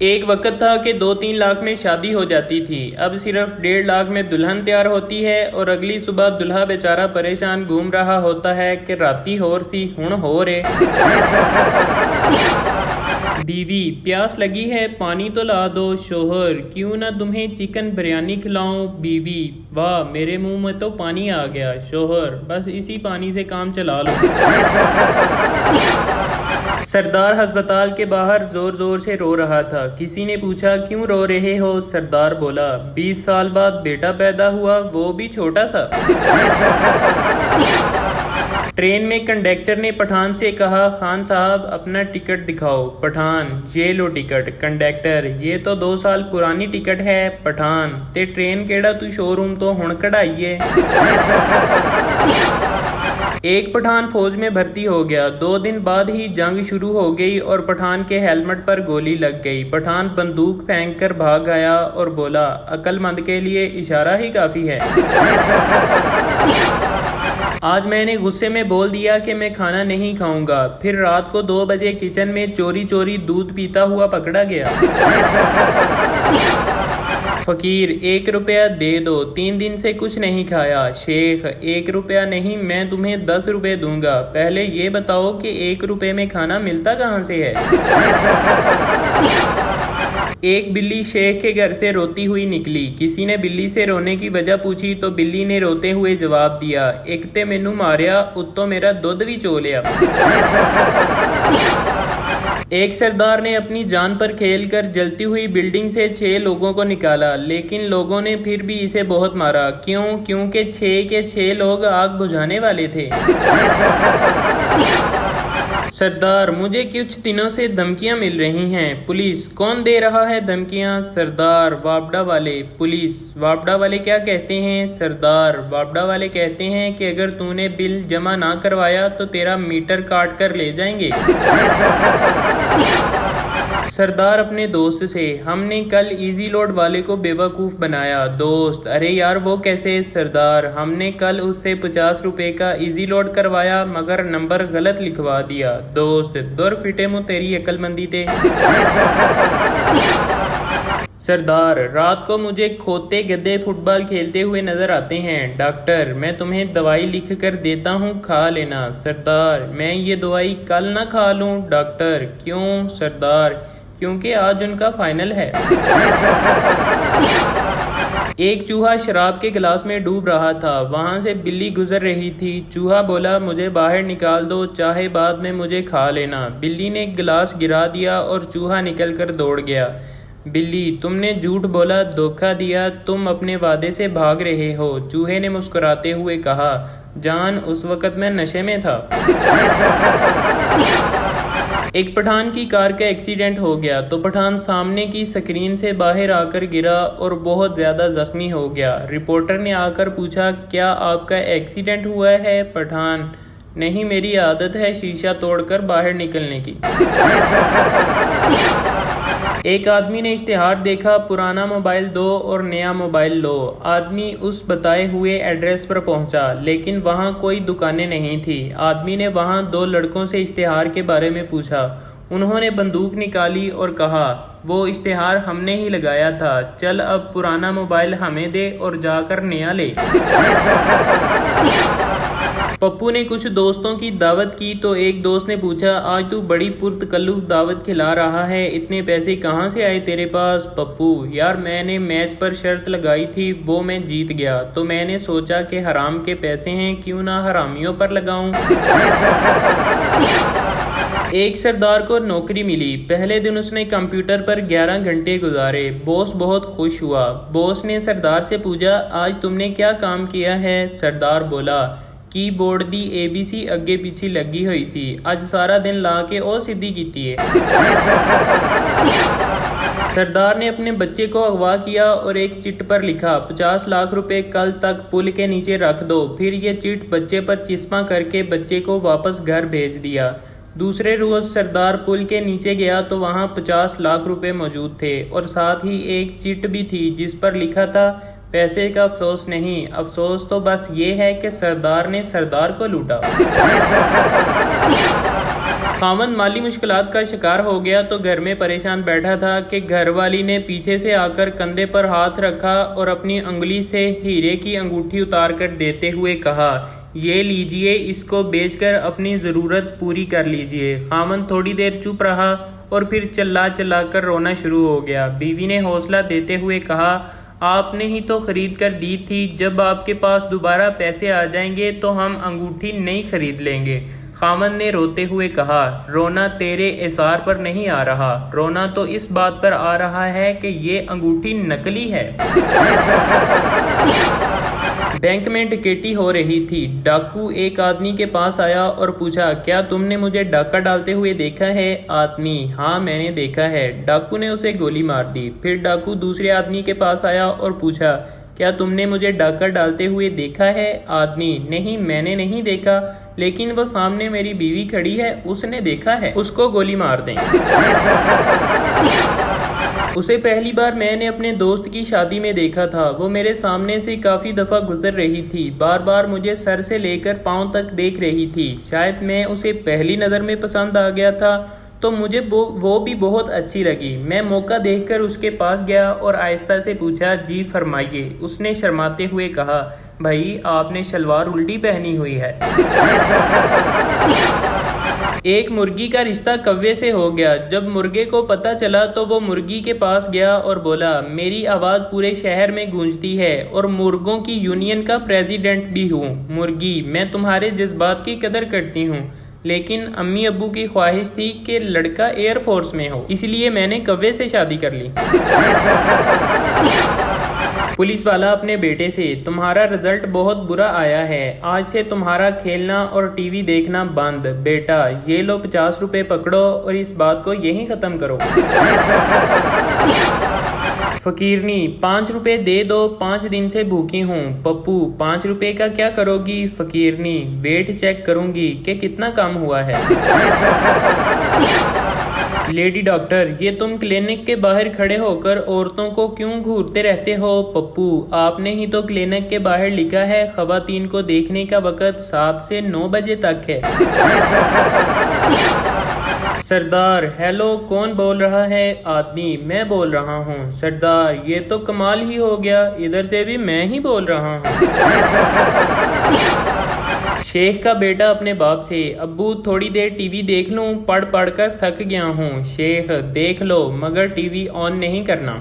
एक वक्त था कि 2-3 लाख में शादी हो जाती थी। अब सिर्फ 1.5 लाख में दुल्हन तैयार होती है और अगली सुबह दूल्हा बेचारा परेशान घूम रहा होता है कि राती होर सी हुण हो रे। बीवी, प्यास लगी है पानी तो ला दो। शोहर, क्यों ना तुम्हें चिकन बिरयानी खिलाऊं। बीवी, वाह मेरे मुंह में तो पानी आ गया। शोहर, बस इसी पानी से काम चला लो। सरदार अस्पताल के बाहर जोर जोर से रो रहा था। किसी ने पूछा, क्यों रो रहे हो। सरदार बोला, 20 साल बाद बेटा पैदा हुआ, वो भी छोटा सा। ट्रेन में कंडक्टर ने पठान से कहा, खान साहब अपना टिकट दिखाओ। पठान, ये लो टिकट। कंडक्टर, ये तो 2 साल पुरानी टिकट है। पठान, ते ट्रेन केड़ा तू शोरूम तो हुण कढ़ाइए। एक पठान फौज में भर्ती हो गया। 2 दिन बाद ही जंग शुरू हो गई और पठान के हेलमेट पर गोली लग गई। पठान बंदूक फेंक कर भाग आया और बोला, अक्लमंद के लिए इशारा ही काफी है। आज मैंने गुस्से में बोल दिया कि मैं खाना नहीं खाऊंगा। फिर रात को 2 बजे किचन में चोरी चोरी दूध पीता हुआ पकड़ा गया। फकीर, 1 रुपया दे दो, 3 दिन से कुछ नहीं खाया। शेख, 1 रुपया नहीं, मैं तुम्हें 10 रुपये दूंगा। पहले ये बताओ कि 1 रुपये में खाना मिलता कहाँ से है। एक बिल्ली शेख के घर से रोती हुई निकली। किसी ने बिल्ली से रोने की वजह पूछी तो बिल्ली ने रोते हुए जवाब दिया, एक ते मैनू मारिया, उत्तों मेरा दुध भी चो लिया। एक सरदार ने अपनी जान पर खेलकर जलती हुई बिल्डिंग से 6 लोगों को निकाला, लेकिन लोगों ने फिर भी इसे बहुत मारा। क्यों? क्योंकि 6 के 6 लोग आग बुझाने वाले थे। सरदार, मुझे कुछ दिनों से धमकियां मिल रही हैं। पुलिस, कौन दे रहा है धमकियां। सरदार, वापडा वाले। पुलिस, वापडा वाले क्या कहते हैं। सरदार, वापडा वाले कहते हैं कि अगर तूने बिल जमा ना करवाया तो तेरा मीटर काट कर ले जाएंगे। सरदार अपने दोस्त से, हमने कल इजी लोड वाले को बेवकूफ़ बनाया। दोस्त, अरे यार वो कैसे। सरदार, हमने कल उससे 50 रुपए का इजी लोड करवाया मगर नंबर गलत लिखवा दिया। दोस्त, दुर फिटे मुँह तेरी अक्लमंदी थे। सरदार, रात को मुझे खोते गद्दे फुटबॉल खेलते हुए नजर आते हैं। डॉक्टर, मैं तुम्हें दवाई लिख कर देता हूँ, खा लेना। सरदार, मैं ये दवाई कल ना खा लूँ। डॉक्टर, क्यों। सरदार, क्योंकि आज उनका फाइनल है। एक चूहा शराब के गिलास में डूब रहा था। वहां से बिल्ली गुजर रही थी। चूहा बोला, मुझे बाहर निकाल दो, चाहे बाद में मुझे खा लेना। बिल्ली ने गिलास गिरा दिया और चूहा निकलकर दौड़ गया। बिल्ली, तुमने झूठ बोला, धोखा दिया, तुम अपने वादे से भाग रहे हो। चूहे ने मुस्कुराते हुए कहा, जान उस वक्त मैं नशे में था। एक पठान की कार का एक्सीडेंट हो गया तो पठान सामने की स्क्रीन से बाहर आकर गिरा और बहुत ज्यादा जख्मी हो गया। रिपोर्टर ने आकर पूछा, क्या आपका एक्सीडेंट हुआ है। पठान, नहीं, मेरी आदत है शीशा तोड़कर बाहर निकलने की। एक आदमी ने इश्तिहार देखा, पुराना मोबाइल दो और नया मोबाइल लो। आदमी उस बताए हुए एड्रेस पर पहुंचा, लेकिन वहां कोई दुकानें नहीं थी। आदमी ने वहां 2 लड़कों से इश्तिहार के बारे में पूछा। उन्होंने बंदूक निकाली और कहा, वो इश्तिहार हमने ही लगाया था, चल अब पुराना मोबाइल हमें दे और जाकर नया ले। पप्पू ने कुछ दोस्तों की दावत की तो एक दोस्त ने पूछा, आज तू बड़ी पुरतकल्लुफ दावत खिला रहा है, इतने पैसे कहाँ से आए तेरे पास। पप्पू, यार मैंने मैच पर शर्त लगाई थी, वो मैं जीत गया, तो मैंने सोचा कि हराम के पैसे हैं, क्यों ना हरामियों पर लगाऊं। एक सरदार को नौकरी मिली। पहले दिन उसने कंप्यूटर पर 11 घंटे गुजारे। बॉस बहुत खुश हुआ। बॉस ने सरदार से पूछा, आज तुमने क्या काम किया है। सरदार बोला, कीबोर्ड दी ABC अगे पीछे लगी हुई सी, अज सारा दिन ला के ओ सीधी कीती है। सरदार ने अपने बच्चे को अगवा किया और एक चिट पर लिखा, 50 लाख रुपए कल तक पुल के नीचे रख दो। फिर ये चिट बच्चे पर चिस्मा करके बच्चे को वापस घर भेज दिया। दूसरे रोज सरदार पुल के नीचे गया तो वहां 50 लाख रुपए मौजूद थे और साथ ही एक चिट भी थी जिस पर लिखा था, पैसे का अफसोस नहीं, अफसोस तो बस ये है कि सरदार ने सरदार को लूटा। खामन माली मुश्किलात का शिकार हो गया तो घर में परेशान बैठा था कि घरवाली ने पीछे से आकर कंधे पर हाथ रखा और अपनी उंगली से हीरे की अंगूठी उतार कर देते हुए कहा, ये लीजिए, इसको बेचकर अपनी ज़रूरत पूरी कर लीजिए। खामन थोड़ी देर चुप रहा और फिर चिल्ला चिल्ला कर रोना शुरू हो गया। बीवी ने हौसला देते हुए कहा, आपने ही तो खरीद कर दी थी, जब आपके पास दोबारा पैसे आ जाएंगे तो हम अंगूठी नहीं खरीद लेंगे। खामन ने रोते हुए कहा, रोना तेरे इशार पर नहीं आ रहा, रोना तो इस बात पर आ रहा है कि ये अंगूठी नकली है। बैंक में डकैती हो रही थी। डाकू एक आदमी के पास आया और पूछा, क्या तुमने मुझे डाका डालते हुए देखा है? आदमी, हाँ मैंने देखा है। डाकू ने उसे गोली मार दी। फिर डाकू दूसरे आदमी के पास आया और पूछा, क्या तुमने मुझे डाका डालते हुए देखा है? आदमी, नहीं मैंने नहीं देखा, लेकिन वो सामने मेरी बीवी खड़ी है, उसने देखा है, उसको गोली मार दें। उसे पहली बार मैंने अपने दोस्त की शादी में देखा था। वो मेरे सामने से काफी दफा गुजर रही थी, बार बार मुझे सर से लेकर पांव तक देख रही थी। शायद मैं उसे पहली नजर में पसंद आ गया था तो मुझे वो भी बहुत अच्छी लगी। मैं मौका देखकर उसके पास गया और आहिस्ता से पूछा, जी फरमाइए। उसने शर्माते हुए कहा, भाई आपने शलवार उल्टी पहनी हुई है। एक मुर्गी का रिश्ता कौवे से हो गया। जब मुर्गे को पता चला तो वो मुर्गी के पास गया और बोला, मेरी आवाज पूरे शहर में गूंजती है और मुर्गों की यूनियन का प्रेसिडेंट भी हूँ। मुर्गी, मैं तुम्हारे जज्बात की कदर करती हूँ, लेकिन अम्मी अब्बू की ख्वाहिश थी कि लड़का एयरफोर्स में हो, इसलिए मैंने कौवे से शादी कर ली। पुलिस वाला अपने बेटे से, तुम्हारा रिजल्ट बहुत बुरा आया है, आज से तुम्हारा खेलना और टीवी देखना बंद। बेटा, ये लो 50 रुपए पकड़ो और इस बात को यहीं खत्म करो। फकीरनी, 5 रुपए दे दो, 5 दिन से भूखी हूँ। पप्पू, 5 रुपए का क्या करोगी? फकीरनी, वेट चेक करूंगी कि कितना कम हुआ है। लेडी डॉक्टर, ये तुम क्लिनिक के बाहर खड़े होकर औरतों को क्यों घूरते रहते हो? पप्पू, आपने ही तो क्लिनिक के बाहर लिखा है खवातीन को देखने का वक्त 7 से 9 बजे तक है। सरदार, हेलो, कौन बोल रहा है? आदमी, मैं बोल रहा हूँ। सरदार, ये तो कमाल ही हो गया, इधर से भी मैं ही बोल रहा हूँ। शेख का बेटा अपने बाप से, अब्बू थोड़ी देर टीवी देख लूं, पढ़ पढ़ कर थक गया हूँ। शेख, देख लो, मगर टीवी ऑन नहीं करना।